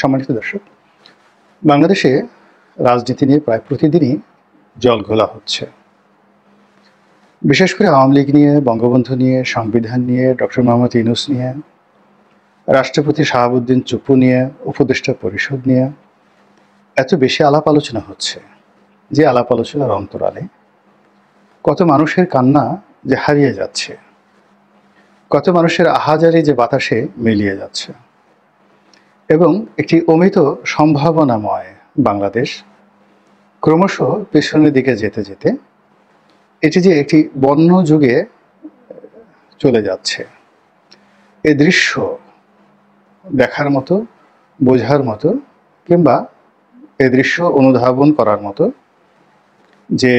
সম্মানিত দর্শক, বাংলাদেশে রাজনীতি নিয়ে প্রায় প্রতিদিনই জলঘোলা হচ্ছে। বিশেষ করে আওয়ামী লীগ নিয়ে, বঙ্গবন্ধু নিয়ে, সংবিধান নিয়ে, ডক্টর মোহাম্মদ ইউনূস নিয়ে, রাষ্ট্রপতি শাহাবুদ্দিন চুপ্পু নিয়ে, উপদেষ্টা পরিষদ নিয়ে এত বেশি আলাপ আলোচনা হচ্ছে যে আলাপ আলোচনার অন্তরালে কত মানুষের কান্না যে হারিয়ে যাচ্ছে, কত মানুষের আহাজারি যে বাতাসে মিলিয়ে যাচ্ছে, এবং একটি অমিত সম্ভাবনাময় বাংলাদেশ ক্রমশ পেছনের দিকে যেতে যেতে এটি যে একটি বন্য যুগে চলে যাচ্ছে, এই দৃশ্য দেখার মতো, বোঝার মতো, কিংবা এই দৃশ্য অনুধাবন করার মতো যে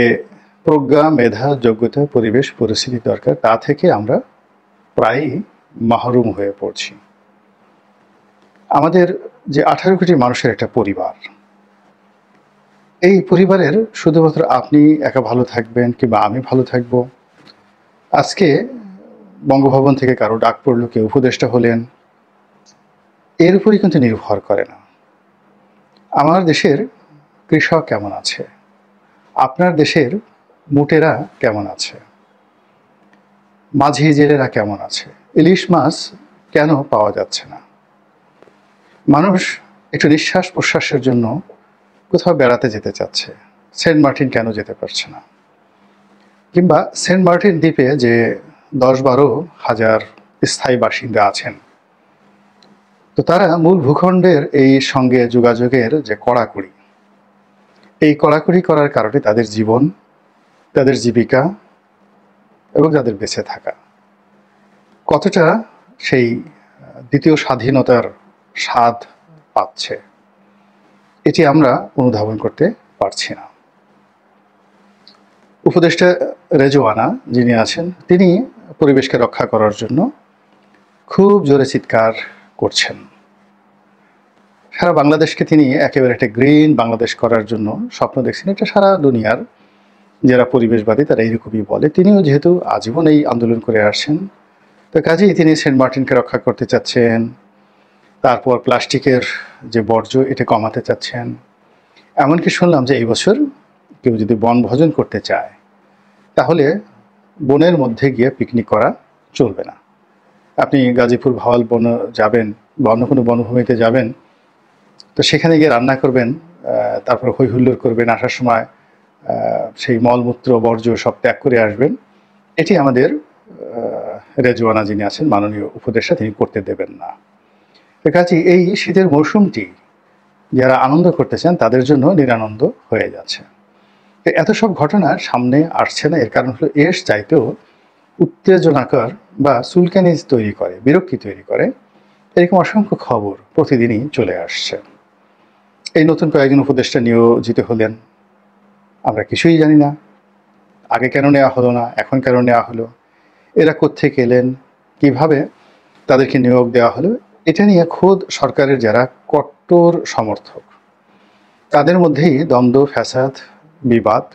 প্রজ্ঞা, মেধা, যোগ্যতা, পরিবেশ, পরিস্থিতি দরকার, তা থেকে আমরা প্রায়ই মাহরুম হয়ে পড়ছি। আমাদের যে 18 কোটি মানুষের একটা পরিবার, এই পরিবারের শুধুমাত্র আপনি একা ভালো থাকবেন কিংবা আমি ভালো থাকব, আজকে বঙ্গভবন থেকে কারো ডাক পড়লো, কেউ উপদেষ্টা হলেন, এর উপরই কিন্তু নির্ভর করে না। আমার দেশের কৃষক কেমন আছে, আপনার দেশের মুটেরা কেমন আছে, মাঝি জেলেরা কেমন আছে, ইলিশ মাছ কেন পাওয়া যাচ্ছে না, মানুষ একটু নিঃশ্বাস প্রশ্বাসের জন্য কোথাও বেড়াতে যেতে চাচ্ছে, সেন্ট মার্টিন কেন যেতে পারছে না, কিংবা সেন্ট মার্টিন দ্বীপে যে 10-12 হাজার স্থায়ী বাসিন্দা আছেন, তো তারা মূল ভূখণ্ডের এই সঙ্গে যোগাযোগের যে কড়াকড়ি, এই কড়াকড়ি করার কারণে তাদের জীবন, তাদের জীবিকা এবং তাদের বেঁচে থাকা কতটা সেই দ্বিতীয় স্বাধীনতার স্বাদ পাচ্ছে, এটি আমরা অনুধাবন করতে পারছি না। উপদেষ্টা রেজওয়ানা যিনি আছেন, তিনি পরিবেশকে রক্ষা করার জন্য খুব জোরে চিৎকার করছেন। সারা বাংলাদেশকে তিনি একেবারে একটা গ্রিন বাংলাদেশ করার জন্য স্বপ্ন দেখছেন। এটা সারা দুনিয়ার যারা পরিবেশবাদী তারা এইরকমই বলে। তিনিও যেহেতু আজীবন এই আন্দোলন করে আসছেন, তো কাজেই তিনি সেন্ট মার্টিনকে রক্ষা করতে চাচ্ছেন, তারপর প্লাস্টিকের যে বর্জ্য এটা কমাতে চাচ্ছেন। এমনকি শুনলাম যে এই বছর কেউ যদি বনভোজন করতে চায় তাহলে বনের মধ্যে গিয়ে পিকনিক করা চলবে না। আপনি গাজীপুর ভাওয়াল বন যাবেন বা অন্য কোনো বনভূমিতে যাবেন, তো সেখানে গিয়ে রান্না করবেন, তারপর হই হুল্লোড় করবেন, আসার সময় সেই মলমূত্র বর্জ্য সব ত্যাগ করে আসবেন। এটি আমাদের রেজওয়ানা যিনি আছেন, মাননীয় উপদেষ্টা, তিনি করতে দেবেন না। কাজেই এই শীতের মৌসুমটি যারা আনন্দ করতেছেন তাদের জন্য নিরানন্দ হয়ে যাচ্ছে। এত সব ঘটনা সামনে আসছে না, এর কারণ হলো এর চাইতেও উত্তেজনাকর বা চুলকানি তৈরি করে, বিরক্তি তৈরি করে এরকম অসংখ্য খবর প্রতিদিনই চলে আসছে। এই নতুন কয়েকজন উপদেষ্টা নিয়োজিত হলেন, আমরা কিছুই জানি না আগে কেন নেওয়া হলো না, এখন কেন নেওয়া হলো, এরা কোত্থেকে এলেন, কিভাবে তাদেরকে নিয়োগ দেওয়া হলো, এটা নিয়ে খোদ সরকারের যারা কট্টর সমর্থক তাদের মধ্যেই দ্বন্দ্ব, ফ্যাসাদ, বিবাদ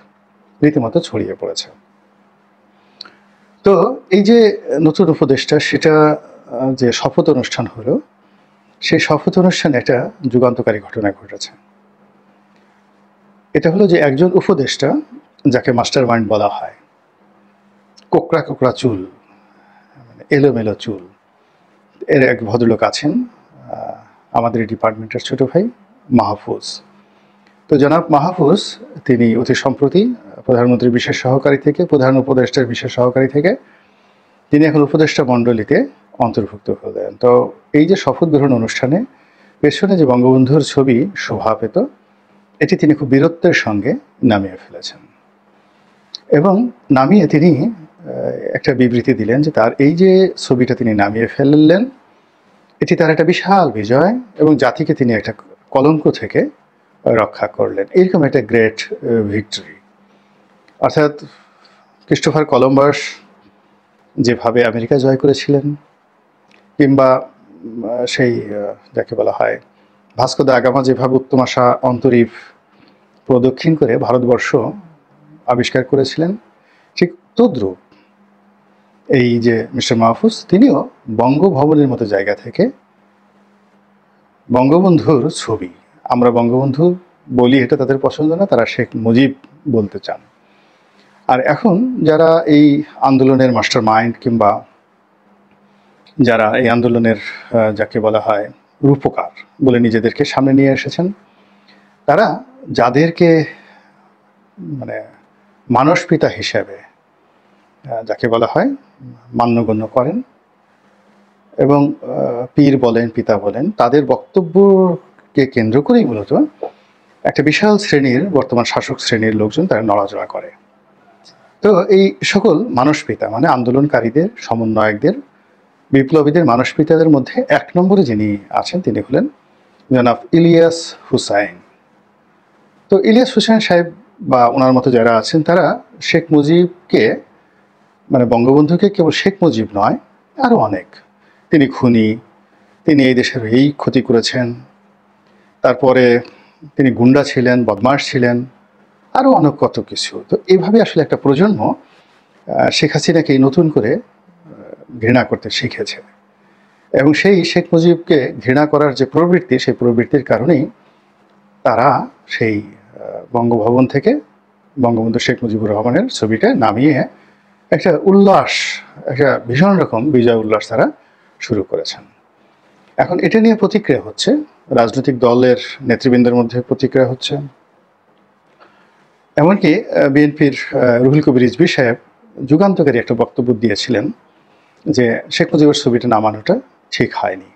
রীতিমতো ছড়িয়ে পড়েছে। তো এই যে নতুন উপদেষ্টা, সেটা যে শপথ অনুষ্ঠান হলো, সেই শপথ অনুষ্ঠানে একটা যুগান্তকারী ঘটনা ঘটেছে। এটা হলো যে একজন উপদেষ্টা, যাকে মাস্টার মাইন্ড বলা হয়, কোকড়া কোকড়া চুল, মানে এলোমেলো চুল, এর এক ভদ্রলোক আছেন, আমাদের ডিপার্টমেন্টের ছোট ভাই মাহফুজ। তো জনাব মাহফুজ তিনি অতি সম্প্রতি প্রধানমন্ত্রীর বিশেষ সহকারী থেকে, প্রধান উপদেষ্টার বিশেষ সহকারী থেকে তিনি এখন উপদেষ্টা মণ্ডলীতে অন্তর্ভুক্ত হলেন। তো এই যে শপথ গ্রহণ অনুষ্ঠানে পেছনে যে বঙ্গবন্ধুর ছবি শোভা পেত, এটি তিনি খুব বীরত্বের সঙ্গে নামিয়ে ফেলেছেন, এবং নামিয়ে তিনি একটা বিবৃতি দিলেন যে তার এই যে ছবিটা তিনি নামিয়ে ফেললেন, এটি তার একটা বিশাল বিজয় এবং জাতিকে তিনি একটা কলঙ্ক থেকে রক্ষা করলেন। এরকম একটা গ্রেট ভিক্টরি। অর্থাৎ ক্রিস্টোফার কলম্বাস যেভাবে আমেরিকা জয় করেছিলেন, কিংবা সেই যাকে বলা হয় ভাস্কো দা গামা যেভাবে উত্তম আশা অন্তরীপ প্রদক্ষিণ করে ভারতবর্ষ আবিষ্কার করেছিলেন, ঠিক তদ্রূপ এই যে মিস্টার মাহফুজ, তিনিও বঙ্গভবনের মতো জায়গা থেকে বঙ্গবন্ধুর ছবি। আমরা বঙ্গবন্ধু বলি, এটা তাদের পছন্দ না, তারা শেখ মুজিব বলতে চান। আর এখন যারা এই আন্দোলনের মাস্টার মাইন্ড কিংবা যারা এই আন্দোলনের যাকে বলা হয় রূপকার বলে নিজেদেরকে সামনে নিয়ে এসেছেন, তারা যাদেরকে মানে মানসপিতা হিসেবে যাকে বলা হয় মান্যগণ্য করেন এবং পীর বলেন পিতা বলেন, তাদের বক্তব্যকে কেন্দ্র করেই মূলত একটা বিশাল শ্রেণীর বর্তমান শাসক শ্রেণীর লোকজন তারা নড়াচড়া করে। তো এই সকল মানসপিতা মানে আন্দোলনকারীদের, সমন্বয়কদের, বিপ্লবীদের মানসপিতাদের মধ্যে এক নম্বরে যিনি আছেন তিনি হলেন জনাব ইলিয়াস হুসাইন। তো ইলিয়াস হুসাইন সাহেব বা ওনার মতো যারা আছেন তারা শেখ মুজিবকে মানে বঙ্গবন্ধুকে কেবল শেখ মুজিব নয়, আরও অনেক, তিনি খুনি, তিনি এই দেশের এই ক্ষতি করেছেন, তারপরে তিনি গুন্ডা ছিলেন, বদমাশ ছিলেন, আরও অনেক কত কিছু। তো এইভাবে আসলে একটা প্রজন্ম শেখ হাসিনাকে নতুন করে ঘৃণা করতে শিখেছে এবং সেই শেখ মুজিবকে ঘৃণা করার যে প্রবৃত্তি, সেই প্রবৃত্তির কারণেই তারা সেই বঙ্গভবন থেকে বঙ্গবন্ধু শেখ মুজিবুর রহমানের ছবিটা নামিয়ে একটা উল্লাস, একটা ভীষণ রকম বিজয় উল্লাস তারা শুরু করেছেন। এখন এটা নিয়ে প্রতিক্রিয়া হচ্ছে, রাজনৈতিক দলের নেতৃবৃন্দের মধ্যে প্রতিক্রিয়া হচ্ছে। এমনকি বিএনপির রুহুল কবির রিজভী সাহেব যুগান্তকারী একটা বক্তব্য দিয়েছিলেন যে শেখ মুজিবের ছবিটা নামানোটা ঠিক হয়নি।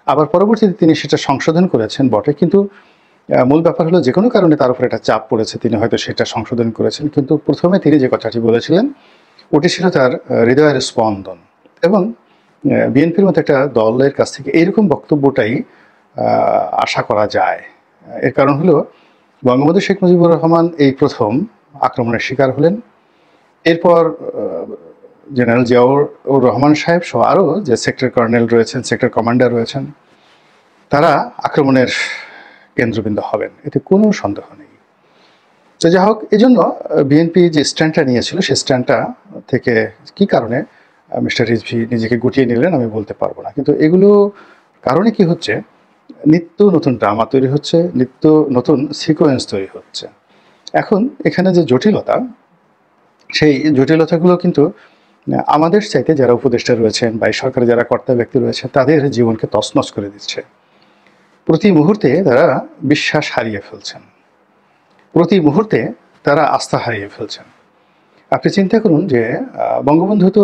আবার পরবর্তীতে তিনি সেটা সংশোধন করেছেন বটে, কিন্তু মূল ব্যাপার হলো যে কোনো কারণে তার উপর একটা চাপ পড়েছে, তিনি হয়তো সেটা সংশোধন করেছেন। কিন্তু প্রথমে তিনি যে কথাটি বলেছিলেন ওটি ছিল তার হৃদয়ের স্পন্দন। এবং বিএনপির মতো একটা দলের কাছ থেকে এইরকম বক্তব্যটাই আশা করা যায়। এর কারণ হলো বঙ্গবন্ধু শেখ মুজিবুর রহমান এই প্রথম আক্রমণের শিকার হলেন। এরপর জেনারেল জিয়াউর রহমান সাহেব সহ আরও যে সেক্টর কর্নেল রয়েছেন, সেক্টর কমান্ডার রয়েছেন, তারা আক্রমণের কেন্দ্রবিন্দু হবেন, এতে কোনো সন্দেহ নেই। তো যাই হোক, এই জন্য বিএনপি যে স্ট্যান্ডটা নিয়েছিল সেই স্ট্যান্ডটা থেকে কী কারণে মিস্টার রিজভী নিজেকে গুটিয়ে নিলেন আমি বলতে পারবো না, কিন্তু এগুলো কারণে কি হচ্ছে, নিত্য নতুন ড্রামা তৈরি হচ্ছে, নিত্য নতুন সিকোয়েন্স তৈরি হচ্ছে। এখন এখানে যে জটিলতা, সেই জটিলতাগুলো কিন্তু আমাদের চাইতে যারা উপদেষ্টা রয়েছেন বা সরকারে যারা কর্তা ব্যক্তি রয়েছে তাদের জীবনকে তছনছ করে দিচ্ছে। প্রতি মুহূর্তে তারা বিশ্বাস হারিয়ে ফেলছেন, প্রতি মুহূর্তে তারা আস্থা হারিয়ে ফেলছেন। আপনি চিন্তা করুন যে বঙ্গবন্ধু তো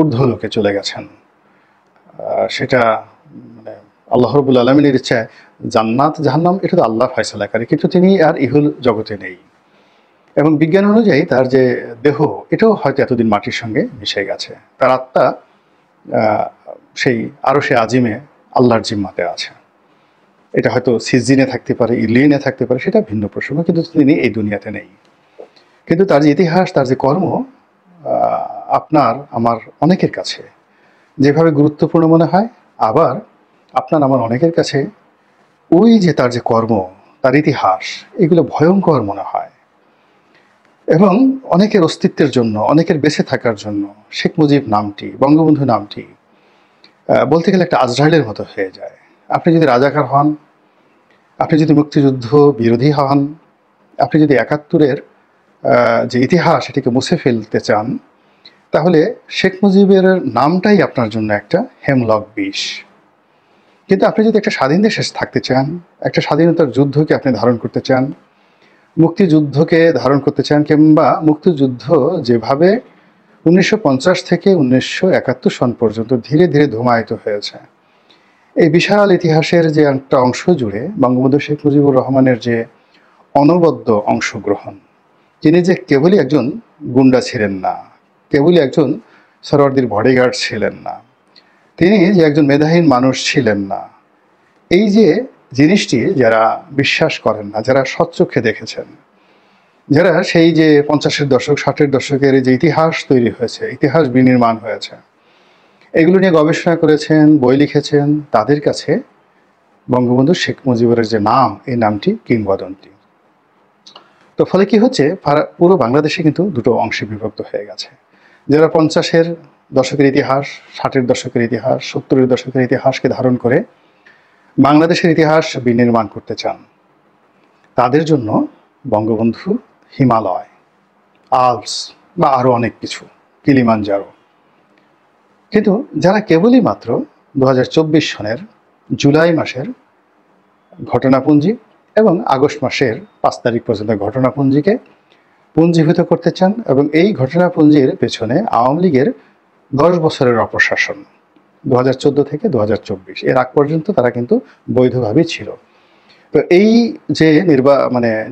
ঊর্ধ্বলোকে চলে গেছেন, সেটা মানে আল্লাহ রাব্বুল আলামিনের ইচ্ছায় জান্নাত জাহান্নাম এটা তো আল্লাহ ফয়সালা করে, কিন্তু তিনি আর ইহুল জগতে নেই। এবং বিজ্ঞান অনুযায়ী তার যে দেহ এটাও হয়তো এতদিন মাটির সঙ্গে মিশে গেছে, তার আত্মা সেই আরশে আজিমে আল্লাহর জিম্মাতে আছে। এটা হয়তো সিজিনে থাকতে পারে, ইলিনে থাকতে পারে, সেটা ভিন্ন প্রসঙ্গ, কিন্তু তিনি এই দুনিয়াতে নেই। কিন্তু তার যে ইতিহাস, তার যে কর্ম আপনার আমার অনেকের কাছে যেভাবে গুরুত্বপূর্ণ মনে হয়, আবার আপনার আমার অনেকের কাছে ওই যে তার যে কর্ম, তার ইতিহাস, এগুলো ভয়ঙ্কর মনে হয়। এবং অনেকের অস্তিত্বের জন্য, অনেকের বেঁচে থাকার জন্য শেখ মুজিব নামটি, বঙ্গবন্ধু নামটি বলতে গেলে একটা আজরাইলের মতো হয়ে যায়। আপনি যদি রাজাকার হন, আপনি যদি মুক্তিযুদ্ধ বিরোধী হন, আপনি যদি ৭১-এর যে ইতিহাস এটিকে মুছে ফেলতে চান, তাহলে শেখ মুজিবের নামটাই আপনার জন্য একটা হেমলক বিষ। কিন্তু আপনি যদি একটা স্বাধীন দেশে থাকতে চান, একটা স্বাধীনতার যুদ্ধকে আপনি ধারণ করতে চান, মুক্তিযুদ্ধকে ধারণ করতে চান, কিংবা মুক্তিযুদ্ধ যেভাবে ১৯৫০ থেকে ১৯৭১ সন পর্যন্ত ধীরে ধীরে ধূমায়িত হয়েছে, এই বিশাল ইতিহাসের যে একটা অংশ জুড়ে বঙ্গবন্ধু শেখ মুজিবুর রহমানের যে অনবদ্য অংশগ্রহণ, তিনি যে কেবলই একজন গুন্ডা ছিলেন না, কেবলই একজন সরওয়ার্দির বডিগার্ড ছিলেন না, তিনি যে একজন মেধাহীন মানুষ ছিলেন না, এই যে জিনিসটি যারা বিশ্বাস করেন না, যারা সচ্চক্ষে দেখেছেন, যারা সেই যে ৫০-এর দশক ৬০-এর দশকের যে ইতিহাস তৈরি হয়েছে, ইতিহাস বিনির্মাণ হয়েছে, এগুলো নিয়ে গবেষণা করেছেন, বই লিখেছেন, তাদের কাছে বঙ্গবন্ধু শেখ মুজিবুরের যে নাম, এই নামটি কিংবদন্তি। তো ফলে কি হচ্ছে, পুরো বাংলাদেশে কিন্তু দুটো অংশে বিভক্ত হয়ে গেছে। যারা ৫০-এর দশকের ইতিহাস, ৬০-এর দশকের ইতিহাস, ৭০-এর দশকের ইতিহাসকে ধারণ করে বাংলাদেশের ইতিহাস বিনির্মাণ করতে চান, তাদের জন্য বঙ্গবন্ধু হিমালয়, আল্পস বা আরও অনেক কিছু, কিলিমাঞ্জারো। কিন্তু যারা কেবলই মাত্র 2024 সনের জুলাই মাসের ঘটনাপুঞ্জি এবং আগস্ট মাসের 5 তারিখ পর্যন্ত ঘটনাপুঞ্জিকে পুঞ্জীভূত করতে চান এবং এই ঘটনাপুঞ্জির পেছনে আওয়ামী লীগের 10 বছরের অপশাসন 2014 থেকে 2024 এর আগ পর্যন্ত তারা কিন্তু বৈধভাবেই ছিল। তো এই যে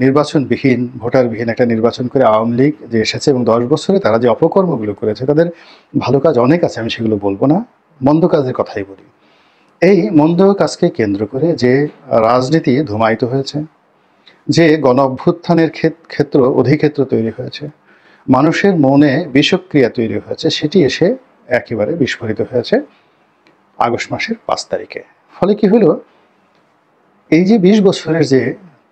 নির্বাচনবিহীন, ভোটারবিহীন একটা নির্বাচন করে আওয়ামী লীগ যে এসেছে এবং 10 বছরে তারা যে অপকর্মগুলো করেছে, তাদের ভালো কাজ অনেক আছে, আমি সেগুলো বলবো না, মন্দ কাজের কথাই বলি। এই মন্দ কাজকে কেন্দ্র করে যে রাজনীতি ধূমায়িত হয়েছে, যে গণ অভ্যুত্থানের ক্ষেত্র অধিক্ষেত্র তৈরি হয়েছে, মানুষের মনে বিষক্রিয়া তৈরি হয়েছে, সেটি এসে একেবারে বিস্ফোরিত হয়েছে আগস্ট মাসের 5 তারিখে। ফলে কি হলো, এই যে 20 বছরের যে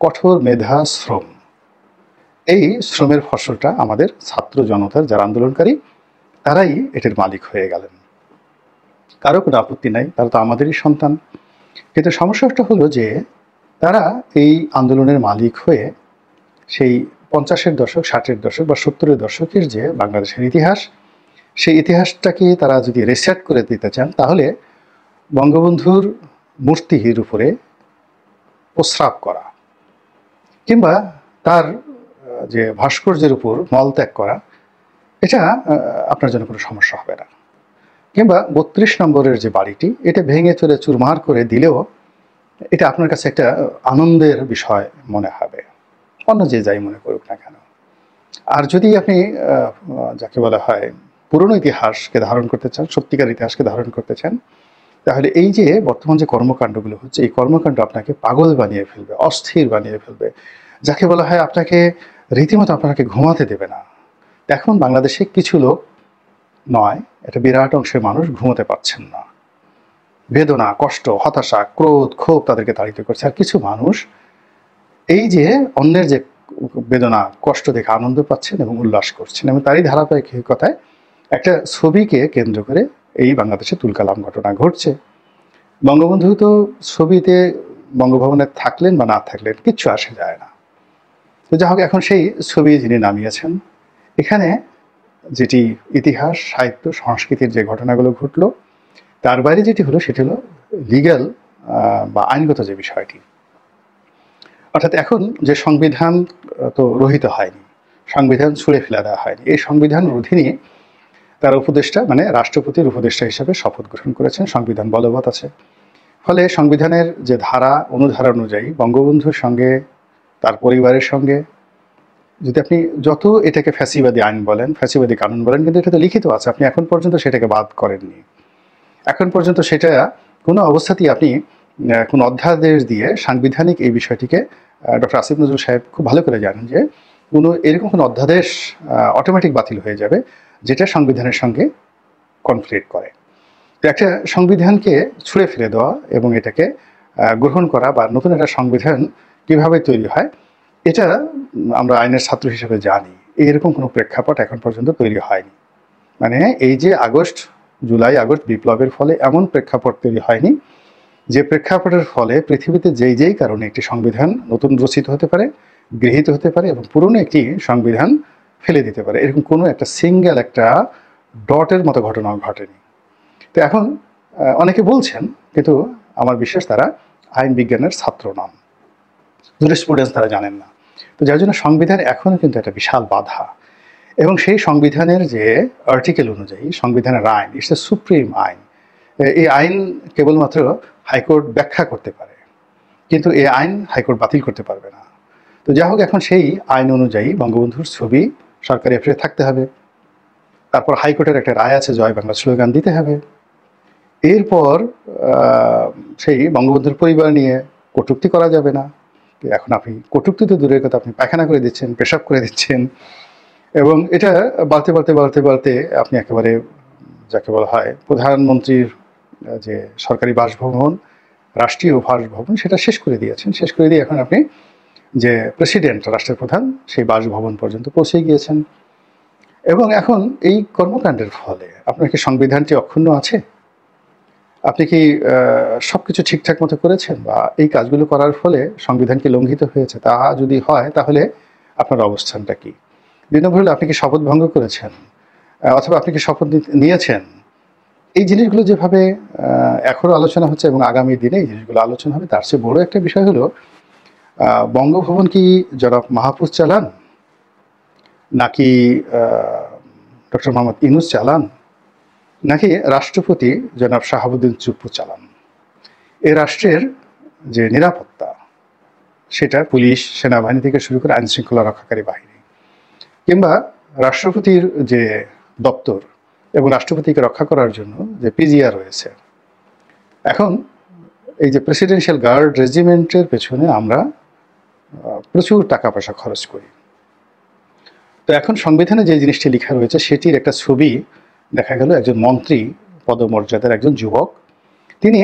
কঠোর মেধা শ্রম, এই শ্রমের ফসলটা আমাদের ছাত্র জনতার যারা আন্দোলনকারী, তারাই এটির মালিক হয়ে গেলেন। কারো কোনো আপত্তি নাই, তারা তো আমাদেরই সন্তান। কিন্তু সমস্যাটা হলো যে তারা এই আন্দোলনের মালিক হয়ে সেই 50-এর দশক, 60-এর দশক বা 70-এর দশকের যে বাংলাদেশের ইতিহাস, সেই ইতিহাসটাকে তারা যদি রিসেট করে দিতে চান, তাহলে বঙ্গবন্ধুর মূর্তির উপরে প্রস্রাব করা কিংবা তার যে ভাস্কর্যের উপর মলত্যাগ করা, এটা আপনার জন্য কোনো সমস্যা হবে না। কিংবা 32 নম্বরের যে বাড়িটি, এটা ভেঙে চলে চুরমার করে দিলেও এটা আপনার কাছে একটা আনন্দের বিষয় মনে হবে, অন্য যে যাই মনে করুক না কেন। আর যদি আপনি যাকে বলা হয় পুরনো ইতিহাসকে ধারণ করতে চান, সত্যিকার ইতিহাসকে ধারণ করতে চান, তাহলে এই যে বর্তমান যে কর্মকাণ্ডগুলো হচ্ছে, এই কর্মকাণ্ড আপনাকে পাগল বানিয়ে ফেলবে, অস্থির বানিয়ে ফেলবে, যাকে বলা হয় আপনাকে রীতিমতো আপনাকে ঘুমাতে দেবে না। এখন বাংলাদেশে কিছু লোক নয়, এটা বিরাট অংশের মানুষ ঘুমোতে পারছেন না। বেদনা, কষ্ট, হতাশা, ক্রোধ, ক্ষোভ তাদেরকে তাড়িত করছে। আর কিছু মানুষ এই যে অন্যের যে বেদনা, কষ্ট দেখে আনন্দ পাচ্ছেন এবং উল্লাস করছেন, এবং তারই ধারাবাহিকতায় একটা ছবিকে কেন্দ্র করে এই বাংলাদেশে তুলকালাম ঘটনা ঘটছে। বঙ্গবন্ধু তো ছবিতে বঙ্গভবনে থাকলেন বা না থাকলেন কিচ্ছু আসে যায় না। তো যা হোক, এখন সেই ছবি যিনি নামিয়েছেন, এখানে যেটি ইতিহাস, সাহিত্য, সংস্কৃতির যে ঘটনাগুলো ঘটলো, তার বাইরে যেটি হলো সেটি হলো লিগ্যাল বা আইনগত যে বিষয়টি। অর্থাৎ এখন যে সংবিধান তো রহিত হয়নি, সংবিধান ছুঁড়ে ফেলে দেওয়া হয়নি, এই সংবিধানের অধীনে তার উপদেষ্টা মানে রাষ্ট্রপতির উপদেষ্টা হিসেবে শপথ গ্রহণ করেছেন, সংবিধান বলবৎ আছে। ফলে সংবিধানের যে ধারা অনুধারা অনুযায়ী বঙ্গবন্ধুর সঙ্গে, তার পরিবারের সঙ্গে, যদি আপনি যত এটাকে ফ্যাসিবাদী আইন বলেন, ফ্যাসিবাদী কানুন বলেন, কিন্তু এটা তো লিখিত আছে, আপনি এখন পর্যন্ত সেটাকে বাদ করেননি। এখন পর্যন্ত সেটা কোনো অবস্থাতেই আপনি কোনো অধ্যাদেশ দিয়ে সাংবিধানিক এই বিষয়টিকে, ডক্টর আসিফ নজরুল সাহেব খুব ভালো করে জানেন যে এরকম কোনো অধ্যাদেশ অটোমেটিক বাতিল হয়ে যাবে যেটা সংবিধানের সঙ্গে কনফ্লিক্ট করে। তো একটা সংবিধানকে ছুঁড়ে ফেলে দেওয়া এবং এটাকে গ্রহণ করা বা নতুন একটা সংবিধান কীভাবে তৈরি হয়, এটা আমরা আইনের ছাত্র হিসেবে জানি। এরকম কোনো প্রেক্ষাপট এখন পর্যন্ত তৈরি হয়নি। মানে এই যে জুলাই আগস্ট বিপ্লবের ফলে এমন প্রেক্ষাপট তৈরি হয়নি যে প্রেক্ষাপটের ফলে পৃথিবীতে যেই কারণে একটি সংবিধান নতুন রচিত হতে পারে, গৃহীত হতে পারে এবং পুরনো একটি সংবিধান ফেলে দিতে পারে, এরকম কোনো একটা সিঙ্গেল একটা ডটের মতো ঘটনা ঘটেনি। তো এখন অনেকে বলছেন, কিন্তু আমার বিশ্বাস তারা আইন বিজ্ঞানের ছাত্র নন, জুরিসপ্রুডেন্স তারা জানেন না। তো যার জন্য সংবিধান এখনও কিন্তু একটা বিশাল বাধা, এবং সেই সংবিধানের যে আর্টিকেল অনুযায়ী সংবিধানের আইন, ইটস এ সুপ্রিম আইন। এই আইন কেবলমাত্র হাইকোর্ট ব্যাখ্যা করতে পারে, কিন্তু এই আইন হাইকোর্ট বাতিল করতে পারবে না। তো যা হোক, এখন সেই আইন অনুযায়ী বঙ্গবন্ধুর ছবি সরকারি অ্যাফেয়ারে থাকতে হবে, তারপর হাইকোর্টের একটা রায় আছে, জয় বাংলা স্লোগান দিতে হবে। এরপর সেই বঙ্গবন্ধুর পরিবার নিয়ে কটূক্তি করা যাবে না। এখন আপনি কটূক্তি তো দূরের কথা, আপনি পায়খানা করে দিচ্ছেন, পেশাব করে দিচ্ছেন, এবং এটা বাড়তে আপনি একেবারে যাকে বলা হয় প্রধানমন্ত্রীর যে সরকারি বাসভবন, রাষ্ট্রীয় বাসভবন, সেটা শেষ করে দিয়েছেন। শেষ করে দিয়ে এখন আপনি যে প্রেসিডেন্ট, রাষ্ট্রের প্রধান, সেই বাসভবন পর্যন্ত পৌঁছে গিয়েছেন। এবং এখন এই কর্মকাণ্ডের ফলে আপনার কি সংবিধানটি অক্ষুণ্ণ আছে? আপনি কি সবকিছু ঠিকঠাক মতো করেছেন, বা এই কাজগুলো করার ফলে সংবিধান কি লঙ্ঘিত হয়েছে? তা যদি হয় তাহলে আপনার অবস্থানটা কি? ২ নম্বর হলো, আপনি কি শপথ ভঙ্গ করেছেন? অথবা আপনি কি শপথ নিয়েছেন? এই জিনিসগুলো যেভাবে এখনো আলোচনা হচ্ছে এবং আগামী দিনে এই জিনিসগুলো আলোচনা হবে, তার চেয়ে বড় একটা বিষয় হলো বঙ্গভবন কি জনাব মাহফুজ চালান? নাকি ডক্টর মোহাম্মদ ইউনূস চালান? নাকি রাষ্ট্রপতি জনাব শাহাবুদ্দিন চুপ্পু চালান? এ রাষ্ট্রের যে নিরাপত্তা, সেটা পুলিশ, সেনাবাহিনী থেকে শুরু করে আইনশৃঙ্খলা রক্ষাকারী বাহিনী, কিংবা রাষ্ট্রপতির যে দপ্তর এবং রাষ্ট্রপতিকে রক্ষা করার জন্য যে পিজিআর রয়েছে, এখন এই যে প্রেসিডেন্সিয়াল গার্ড রেজিমেন্টের পেছনে আমরা প্রচুর টাকা পয়সা খরচ করি। তো এখন সংবিধানে যে জিনিসটি লেখা রয়েছে সেটির একটা ছবি দেখা গেল, একজন মন্ত্রী পদমর্যাদার একজন যুবক, তিনি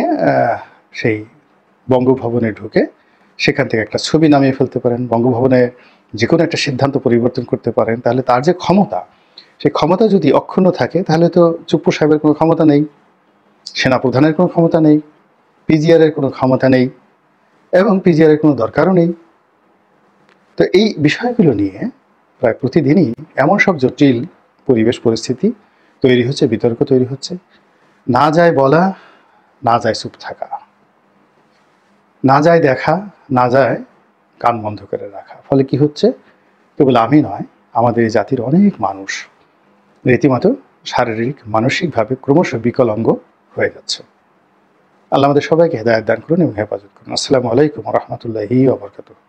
সেই বঙ্গভবনে ঢুকে সেখান থেকে একটা ছবি নামিয়ে ফেলতে পারেন, বঙ্গভবনে যে কোনো একটা সিদ্ধান্ত পরিবর্তন করতে পারেন। তাহলে তার যে ক্ষমতা, সেই ক্ষমতা যদি অক্ষুণ্ণ থাকে, তাহলে তো চুপ্পু সাহেবের কোনো ক্ষমতা নেই, সেনাপ্রধানের কোনো ক্ষমতা নেই, পিজিআরের কোনো ক্ষমতা নেই, এবং পিজিআরের কোনো দরকারও নেই। তো এই বিষয়গুলো নিয়ে প্রায় প্রতিদিনই এমন সব জটিল পরিবেশ পরিস্থিতি তৈরি হচ্ছে, বিতর্ক তৈরি হচ্ছে। না যায় বলা, না যায় চুপ থাকা, না যায় দেখা, না যায় কান বন্ধ করে রাখা। ফলে কি হচ্ছে, কেবল আমি নয়, আমাদের এই জাতির অনেক মানুষ রীতিমতো শারীরিক মানসিকভাবে ক্রমশ বিকলাঙ্গ হয়ে যাচ্ছে। আল্লাহ আমাদের সবাইকে হেদায়েত দান করুন এবং হেফাজত করুন। আসসালামু আলাইকুম ওয়া রাহমাতুল্লাহি ওয়া বারাকাতুহু।